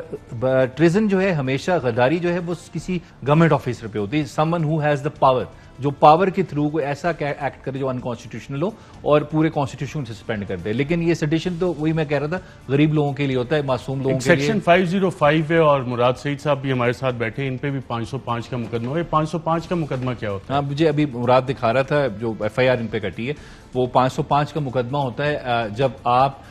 ٹریزن جو ہے ہمیشہ غداری جو ہے وہ کسی گورنمنٹ آفیسر پہ ہوتی ہے, some one who has the power, جو پاور کے تھرو کوئی ایسا ایکٹ کرے جو انکانسٹیٹیوشنل ہو اور پورے کانسٹیٹیوشن سے سسپینڈ کر دے. لیکن یہ سیڈیشن تو وہی میں کہہ رہا تھا غریب لوگوں کے لیے ہوتا ہے, معصوم لوگوں کے لیے. سیکشن 505 ہے اور مراد سعید صاحب بھی ہمارے ساتھ بیٹھے ہیں, ان پہ بھی 505 کا مقدمہ ہے. 505 کا مقدمہ کیا ہوتا ہے؟ ہاں مجھے ابھی مراد دکھا رہا تھا جو FIR ان پہ کٹی ہے, وہ 505 کا مقدمہ ہوتا ہے جب آپ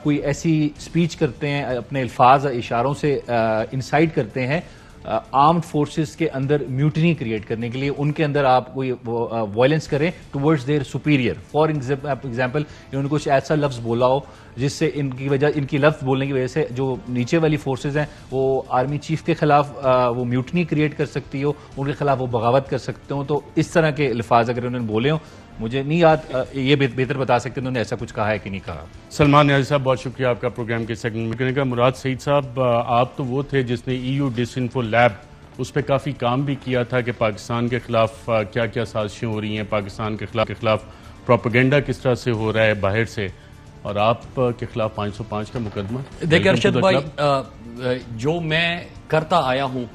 کوئی ایسی سپیچ کرتے ہیں, اپنے الفاظ اشاروں سے انسائٹ کرتے ہیں آرمڈ فورسز کے اندر میوٹنی کریٹ کرنے کے لیے, ان کے اندر آپ کوئی وائلنس کریں towards their superior. For example انہوں نے کچھ ایسا لفظ بولا ہو جس سے ان کی لفظ بولنے کی وجہ سے جو نیچے والی فورسز ہیں وہ آرمی چیف کے خلاف وہ میوٹنی کریٹ کر سکتی ہو, ان کے خلاف وہ بغاوت کر سکتے ہوں. تو اس طرح کے الفاظ اگر انہوں نے بولے ہوں, مجھے نہیں یاد, یہ بہتر بتا سکتے انہوں نے ایسا کچھ کہا ہے کہ نہیں کہا. سلمان نیازی صاحب بہت شکریہ آپ کا پروگرام کے سیگمنٹ میں کرنے کا. مراد سعید صاحب آپ تو وہ تھے جس نے EU ڈس انفو لیب اس پہ کافی کام بھی کیا تھا کہ پاکستان کے خلاف کیا کیا سازشیں ہو رہی ہیں, پاکستان کے خلاف پروپیگنڈا کس طرح سے ہو رہا ہے باہر سے, اور آپ کے خلاف 505 کا مقدمہ. دیکھیں ارشد بھائی, جو میں کرتا آیا ہوں,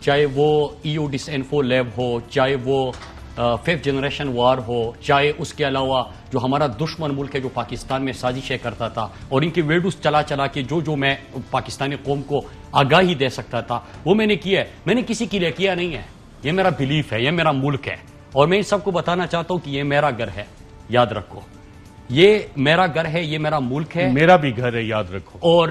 چاہے وہ EU ڈس انفو لیب ہو, چاہے وہ 5th جنریشن وار ہو, چاہے اس کے علاوہ جو ہمارا دشمن ملک ہے جو پاکستان میں سازشیں کرتا تھا اور ان کی ویڈیوز چلا کے جو میں پاکستانی قوم کو آگاہی دے سکتا تھا وہ میں نے کیا ہے. میں نے کسی کے لیے کیا نہیں ہے, یہ میرا بلیف ہے, یہ میرا ملک ہے, اور میں ان سب کو بتانا چاہتا ہوں کہ یہ میرا گھر ہے, یاد رکھو یہ میرا گھر ہے, یہ میرا ملک ہے, میرا بھی گھر ہے, یاد رکھو. اور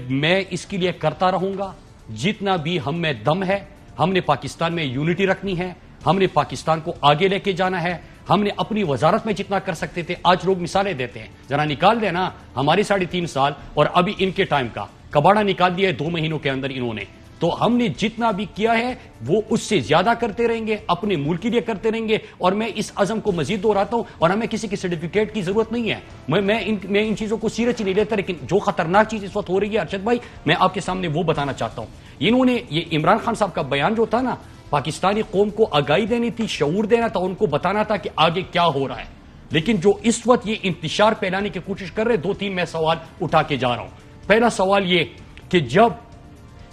میں اس کے لیے کرتا رہوں گا جتنا بھی ہم میں دم ہے. ہم نے پاکستان میں یونٹی رکھنی ہے, ہم نے پاکستان کو آگے لے کے جانا ہے. ہم نے اپنی وزارت میں جتنا کر سکتے تھے, آج لوگ مثالیں دیتے ہیں, ذرا نکال دینا ہمارے 3.5 سال اور ابھی ان کے ٹائم کا کباڑا نکال دیا ہے 2 مہینوں کے اندر انہوں نے. تو ہم نے جتنا بھی کیا ہے وہ اس سے زیادہ کرتے رہیں گے, اپنے ملک کے لیے کرتے رہیں گے, اور میں اس عزم کو مزید دہراتا ہوں. اور ہمیں کسی کے سرٹیفکیٹ کی ضرورت نہیں ہے, میں ان چیزوں کو سیریس نہیں لیتا. لیکن جو خطرناک چیز اس وقت ہو رہی ہے ارشد بھائی, میں آپ کے سامنے وہ بتانا چاہتا ہوں. انہوں نے یہ عمران خان صاحب کا بیان جو تھا نا, پاکستانی قوم کو آگاہی دینی تھی, شعور دینا تھا, ان کو بتانا تھا کہ آگے کیا ہو رہا ہے. لیکن جو اس وقت یہ انتشار پھیلانے کی کوشش کر رہے, 2-3 میں سوال اٹھا کے جا رہا ہوں. پہلا سوال یہ کہ جب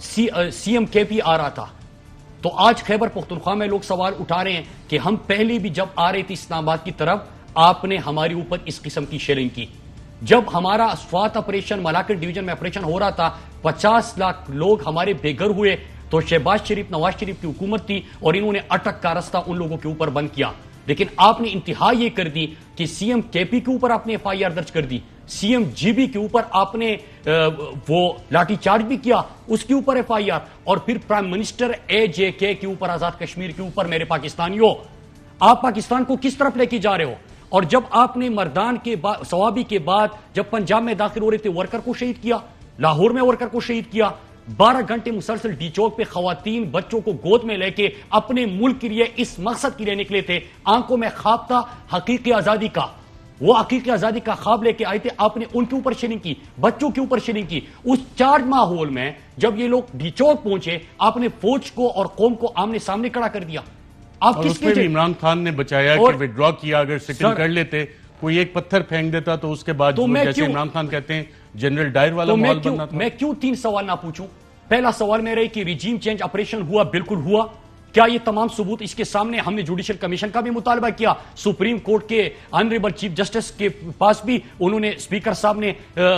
CM KP آ رہا تھا تو آج خیبر پختونخوا میں لوگ سوال اٹھا رہے ہیں کہ ہم پہلے بھی جب آ رہے تھے اسلام آباد کی طرف, آپ نے ہمارے اوپر اس قسم کی شیلنگ کی. جب ہمارا اسوات آپریشن ملاکنڈ ڈویژن میں آپریشن ہو رہا تھا, 50 لاکھ لوگ ہمارے بے گھر ہوئے, تو شہباز شریف نواز شریف کی حکومت تھی اور انہوں نے اٹک کا رستہ ان لوگوں کے اوپر بند کیا. لیکن آپ نے انتہا یہ کر دی کہ CM KP کے اوپر آپ نے FIR درج کر دی, CM GB کے اوپر آپ نے وہ لاٹھی چارج بھی کیا, اس کے اوپر FIR, اور پھر پرائم منسٹر AJK کے اوپر, آزاد کشمیر کے اوپر. میرے پاکستانیوں, آپ پاکستان کو کس طرف لے کے جا رہے ہو؟ اور جب آپ نے مردان کے ثوابی کے بعد جب پنجاب میں داخل ہو رہے تھے, ورکر کو شہید کیا, لاہور میں ورکر کو شہید کیا, 12 گھنٹے مسلسل ڈی چوک پہ خواتین بچوں کو گود میں لے کے اپنے ملک کے لیے اس مقصد کے لیے نکلے تھے. آنکھوں میں خواب تھا حقیقی آزادی کا, وہ حقیقی آزادی کا خواب لے کے آئے تھے. آپ نے ان کے اوپر شیلنگ کی, بچوں کے اوپر شیلنگ کی. اس چارج ماحول میں جب یہ لوگ ڈی چوک پہنچے, آپ نے فوج کو اور قوم کو آمنے سامنے کھڑا کر دیا. آپ کس کے عمران خان نے بچایا کہ وڈرا کیا, اگر سٹنگ کر لیتے, کوئی ایک پتھر پھینک دیتا تو اس کے بعد جیسے عمران خان کہتے ہیں جنرل ڈائر والا ماحول بننا تھا. میں کیوں 3 سوال نہ پوچھوں؟ پہلا سوال میرا ہے کہ ریجیم چینج آپریشن ہوا, بالکل ہوا. کیا یہ تمام ثبوت اس کے سامنے؟ ہم نے جوڈیشل کمیشن کا بھی مطالبہ کیا, سپریم کورٹ کے آنریبل چیف جسٹس کے پاس بھی انہوں نے, اسپیکر صاحب نے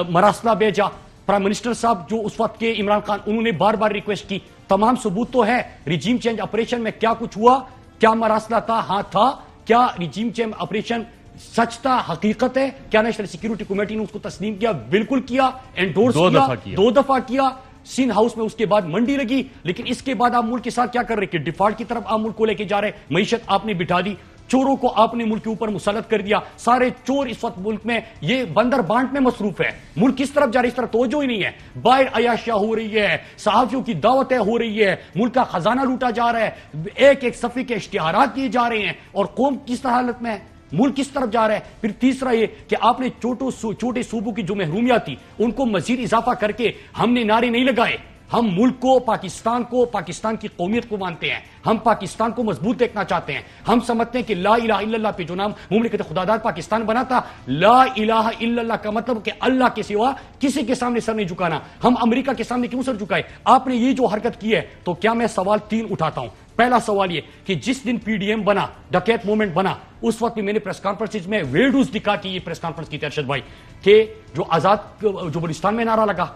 مراسلہ بھیجا, پرائم منسٹر صاحب جو اس وقت کے عمران خان, انہوں نے بار بار ریکویسٹ کی. تمام ثبوت تو ہے. ریجیم چینج آپریشن میں کیا کچھ ہوا, کیا مراسلہ تھا؟ ہاں تھا. کیا ریجیم چینج آپریشن سچ تھا, حقیقت ہے؟ کیا نیشنل سیکیورٹی کمیٹی نے اس کو تسلیم کیا؟ بالکل کیا, انڈورس کیا, 2 دفعہ کیا. سندھ ہاؤس میں اس کے بعد منڈی لگی، لیکن اس کے بعد آپ ملک کے ساتھ کیا کر رہے کہ ڈیفالٹ کی طرف آپ ملک کو لے کے جا رہے، معیشت آپ نے بٹھا دی، چوروں کو آپ نے ملک کے اوپر مسلط کر دیا، سارے چور اس وقت ملک میں یہ بندر بانٹ میں مصروف ہے، ملک کس طرف جا رہا ہے اس طرف توجہ ہی نہیں ہے، باہر عیاشیاں ہو رہی ہے، صحافیوں کی دعوتیں ہو رہی ہے، ملک کا خزانہ لوٹا جا رہا ہے، ایک ایک صفحے کے اشتہارات کیے جا رہے ہیں، اور قوم کس حالت میں ہے، ملک کس طرف جا رہا ہے۔ پھر تیسرا یہ کہ آپ نے چھوٹے صوبوں کی جو محرومیات تھی ان کو مزید اضافہ کر کے ہم نے نعرے نہیں لگائے، ہم ملک کو، پاکستان کی قومیت کو مانتے ہیں، ہم پاکستان کو مضبوط دیکھنا چاہتے ہیں، ہم سمجھتے ہیں کہ لا الہ الا اللہ پہ جو نام مملکت خداداد پاکستان بنا تھا، لا الہ الا اللہ کا مطلب کہ اللہ کے سوا کسی کے سامنے سر نہیں جھکانا، ہم امریکہ کے سامنے کیوں سر جھکائے؟ آپ نے یہ جو حرکت کی ہے، تو کیا میں سوال 3 اٹھاتا ہوں۔ پہلا سوال یہ کہ جس دن پی ڈی ایم بنا، ڈکیت موومنٹ بنا، اس وقت میں نے پریس کانفرنس میں ویڈیوز دکھا کے یہ پریس کانفرنس کی تھی ارشد بھائی، کہ جو آزاد جو بلوچستان میں نعرہ لگا،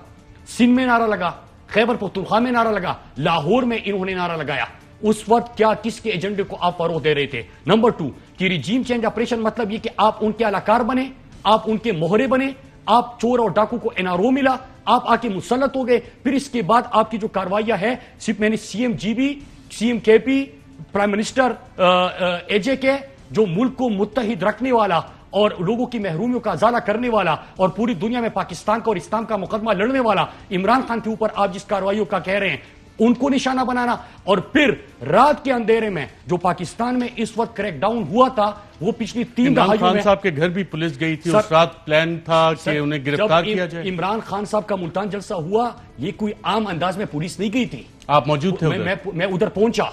سندھ میں نعرہ لگا، خیبر پختونخوا میں نعرہ لگا، لاہور میں انہوں نے نعرہ لگایا، اس وقت کیا کس کے ایجنڈے کو آپ فروغ دے رہے تھے؟ نمبر 2 کہ ریجیم چینج آپریشن مطلب یہ کہ آپ ان کے اہلکار بنے، آپ ان کے مہرے بنے، آپ چور اور ڈاکو کو این آر او ملا، آپ آ کے مسلط ہو گئے، پھر اس کے بعد آپ کی جو کاروائیاں ہے، صرف میں نے C M G B, C M K P, prime minister A جے کے، جو ملک کو متحد رکھنے والا اور لوگوں کی محرومیوں کا ازالہ کرنے والا اور پوری دنیا میں پاکستان کا اور اسلام کا مقدمہ لڑنے والا عمران خان کے اوپر آپ جس کارروائیوں کا کہہ رہے ہیں ان کو نشانہ بنانا، اور پھر رات کے اندھیرے میں جو پاکستان میں اس وقت کریک ڈاؤن ہوا تھا وہ پچھلی 3 دہائیوں میں خان صاحب کے گھر بھی پولیس گئی تھی، اس رات پلان تھا کہ انہیں گرفتار کیا جائے۔ عمران خان صاحب کا ملتان جلسہ ہوا، یہ کوئی عام انداز میں پولیس نہیں گئی تھی، آپ موجود تھے؟ میں ادھر پہنچا،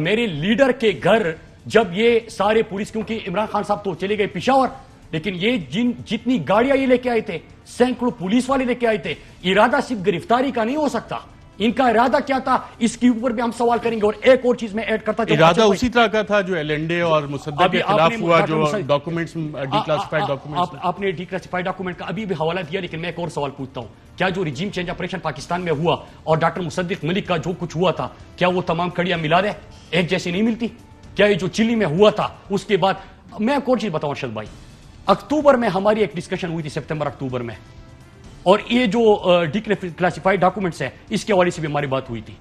میرے لیڈر کے گھر جب یہ سارے پولیس، کیونکہ عمران خان صاحب تو چلے گئے پشاور، لیکن یہ جتنی گاڑیاں یہ لے کے آئے تھے، سینکڑوں پولیس والے لے کے آئے تھے، ارادہ صرف گرفتاری کا نہیں ہو سکتا، ان کا ارادہ کیا تھا اس کے اوپر بھی ہم سوال کریں گے۔ اور ایک اور چیز میں ایڈ کرتا چلوں، ارادہ اسی طرح کا تھا جو ایل این ڈے اور مصدق کے خلاف ہوا، جو ڈاکومنٹس ڈی کلاسیفائیڈ ڈاکومنٹس، آپ نے ڈی کلاسیفائیڈ ڈاکومنٹ کا ابھی بھی حوالہ دیا، لیکن میں ایک اور سوال پوچھتا ہوں، کیا جو ریجیم چینج آپریشن پاکستان میں ہوا اور ڈاکٹر مصدق ملک کا جو کچھ ہوا تھا، کیا وہ تمام کڑیاں ملا دے ایک جیسی نہیں ملتی؟ کیا یہ جو چلی میں ہوا تھا اس کے بعد، میں ایک اور چیز بتاؤں ارشد بھائی، اکتوبر میں ہماری ایک ڈسکشن ہوئی تھی، سپتمبر اکتوبر میں، اور یہ جو ڈی کلاسیفائیڈ ڈاکومنٹس ہے اس کے حوالے سے بھی ہماری بات ہوئی تھی،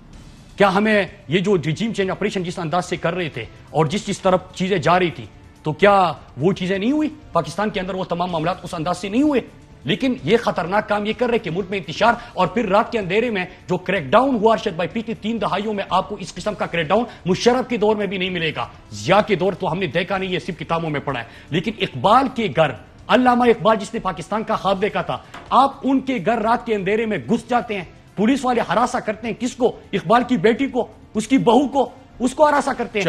کیا ہمیں یہ جو ریجیم چینج آپریشن جس انداز سے کر رہے تھے اور جس طرف چیزیں جا رہی تھی، تو کیا وہ چیزیں نہیں ہوئی پاکستان کے اندر؟ وہ تمام معاملات اس انداز سے نہیں ہوئے، لیکن یہ خطرناک کام یہ کر رہے کہ ملک میں انتشار، اور پھر رات کے اندھیرے میں جو کریک ڈاؤن ہوا ارشد بھائی، پچھلی 3 دہائیوں میں آپ کو اس قسم کا کریک ڈاؤن مشرف کے دور میں بھی نہیں ملے گا، ضیاء کے دور تو ہم نے دیکھا نہیں، یہ صرف کتابوں میں پڑھا ہے، لیکن اقبال کے گھر، علامہ اقبال جس نے پاکستان کا خواب دیکھا تھا، آپ ان کے گھر رات کے اندھیرے میں گھس جاتے ہیں، پولیس والے ہراساں کرتے ہیں، کس کو؟ اقبال کی بیٹی کو، اس کی بہو کو، اس کو ہراساں کرتے ہیں۔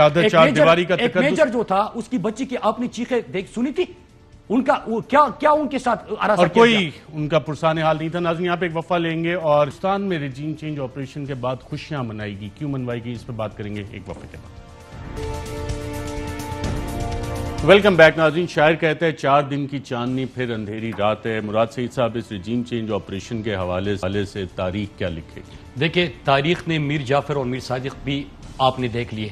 ایک میجر جو تھا اس کی بچی کی آپ نے چیخیں سنی تھی، ان کا کیا ان کے ساتھ اور کوئی ان کا پرسان حال نہیں تھا۔ ناظرین یہاں پہ ایک وقفہ لیں گے اور پاکستان میں ریجیم چینج آپریشن کے بعد خوشیاں منائے گی، کیوں منوائے گی، اس پہ بات کریں گے ایک وقفے کے بعد۔ ویلکم بیک ناظرین، شاعر کہتے ہیں 4 دن کی چاندنی پھر اندھیری رات ہے۔ مراد سعید صاحب اس ریجیم چینج آپریشن کے حوالے سے تاریخ کیا لکھے گی؟ دیکھیں، تاریخ نے میر جعفر اور میر صادق بھی آپ نے دیکھ لیے،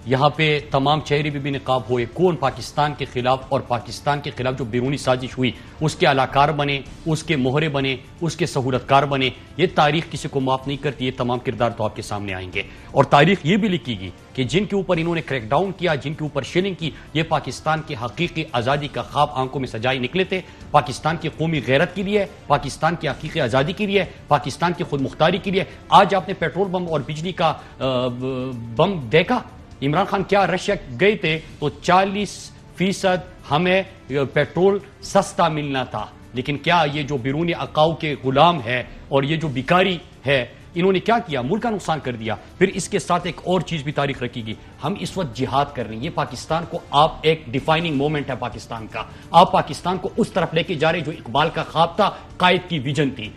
یہاں پہ تمام چہرے بھی نقاب ہوئے، کون پاکستان کے خلاف اور پاکستان کے خلاف جو بیرونی سازش ہوئی اس کے اہلکار بنے، اس کے مہرے بنے، اس کے سہولتکار بنے، یہ تاریخ کسی کو معاف نہیں کرتی، یہ تمام کردار تو آپ کے سامنے آئیں گے، اور تاریخ یہ بھی لکھے گی کہ جن کے اوپر انہوں نے کریک ڈاؤن کیا، جن کے اوپر شیلنگ کی، یہ پاکستان کے حقیقی آزادی کا خواب آنکھوں میں سجائے نکلے تھے، پاکستان کی قومی غیرت کے لیے، پاکستان کی حقیقی آزادی کے لیے، پاکستان کی خود مختاری کے لیے۔ آج آپ نے پیٹرول بم اور بجلی کا بم دیکھا، عمران خان کیا رشیا گئے تھے تو 40% ہمیں پیٹرول سستا ملنا تھا، لیکن کیا یہ جو بیرونی عقاؤ کے غلام ہے اور یہ جو بیکاری ہے، انہوں نے کیا کیا؟ ملک کا نقصان کر دیا۔ پھر اس کے ساتھ ایک اور چیز بھی تاریخ رکھے گی، ہم اس وقت جہاد کر رہے ہیں، یہ پاکستان کو آپ ایک ڈیفائننگ مومنٹ ہے پاکستان کا، آپ پاکستان کو اس طرف لے کے جا رہے جو اقبال کا خواب تھا، قائد کی ویژن تھی۔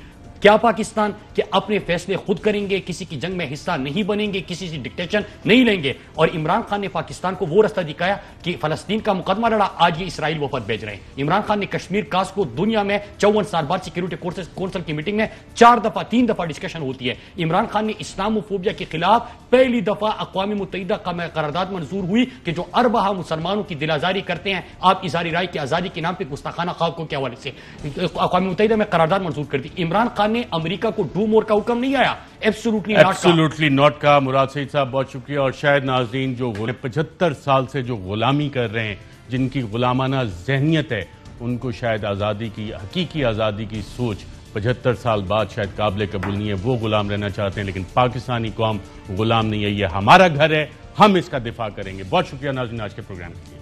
کیا پاکستان کہ اپنے فیصلے خود کریں گے، کسی کی جنگ میں حصہ نہیں بنیں گے، کسی سے ڈکٹیشن نہیں لیں گے، اور عمران خان نے پاکستان کو وہ رستہ دکھایا کہ فلسطین کا مقدمہ لڑا، آج یہ اسرائیل وفد بھیج رہے ہیں۔ عمران خان نے کشمیر کاس کو دنیا میں 54 سال بعد سیکیورٹی کونسل کی میٹنگ میں 3 دفعہ ڈسکشن ہوتی ہے۔ عمران خان نے اسلام و فوبیا کے خلاف پہلی دفعہ اقوام متحدہ کا قرارداد منظور ہوئی کہ جو اربہ مسلمانوں کی دل آزاری کرتے ہیں، آپ اظہار رائے کی آزادی کے نام پہ گستاخانہ خاکوں کے حوالے سے اقوام متحدہ میں قرارداد منظور کر دی۔ عمران خان نے امریکہ کو ڈو مور کا حکم نہیں آیا؟ ایبسولوٹلی ناٹ کا مراد سعید صاحب بہت شکریہ. اور شاید ناظرین جو 75 سال سے جو غلامی کر رہے ہیں، جن کی غلامانہ ذہنیت ہے، ان کو شاید آزادی کی، حقیقی آزادی کی سوچ 75 سال بعد شاید قابل قبول نہیں ہے. وہ غلام رہنا چاہتے ہیں، لیکن پاکستانی قوم غلام نہیں ہے. یہ ہمارا گھر ہے، ہم اس کا دفاع کریں گے. بہت شکریہ ناظرین آج کے پروگرام کے لیے.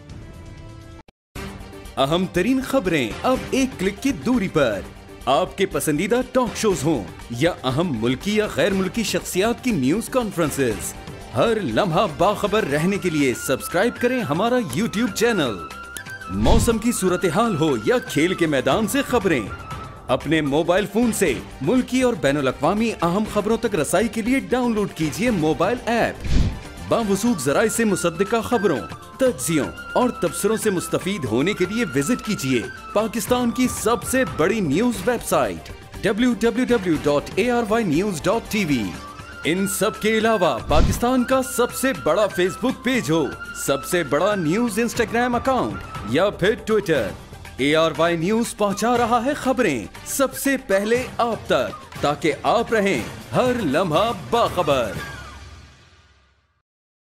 اہم ترین خبریں اب ایک کلک کی دوری پر. آپ کے پسندیدہ ٹاک شوز ہوں یا اہم ملکی یا غیر ملکی شخصیات کی نیوز کانفرنسز، ہر لمحہ باخبر رہنے کے لیے سبسکرائب کریں ہمارا یوٹیوب چینل. موسم کی صورتحال ہو یا کھیل کے میدان سے خبریں، اپنے موبائل فون سے ملکی اور بین الاقوامی اہم خبروں تک رسائی کے لیے ڈاؤن لوڈ کیجیے موبائل ایپ. باوثوق ذرائع سے مصدقہ خبروں، تجزیوں اور تبصروں سے مستفید ہونے کے لیے وزٹ کیجیے پاکستان کی سب سے بڑی نیوز ویب سائٹ www.arYnews.tv. ان سب کے علاوہ پاکستان کا سب سے بڑا فیس بک پیج ہو، سب سے بڑا نیوز انسٹاگرام اکاؤنٹ یا پھر ٹویٹر، ARY نیوز پہنچا رہا ہے خبریں سب سے پہلے آپ تک، تاکہ آپ رہیں ہر لمحہ باخبر.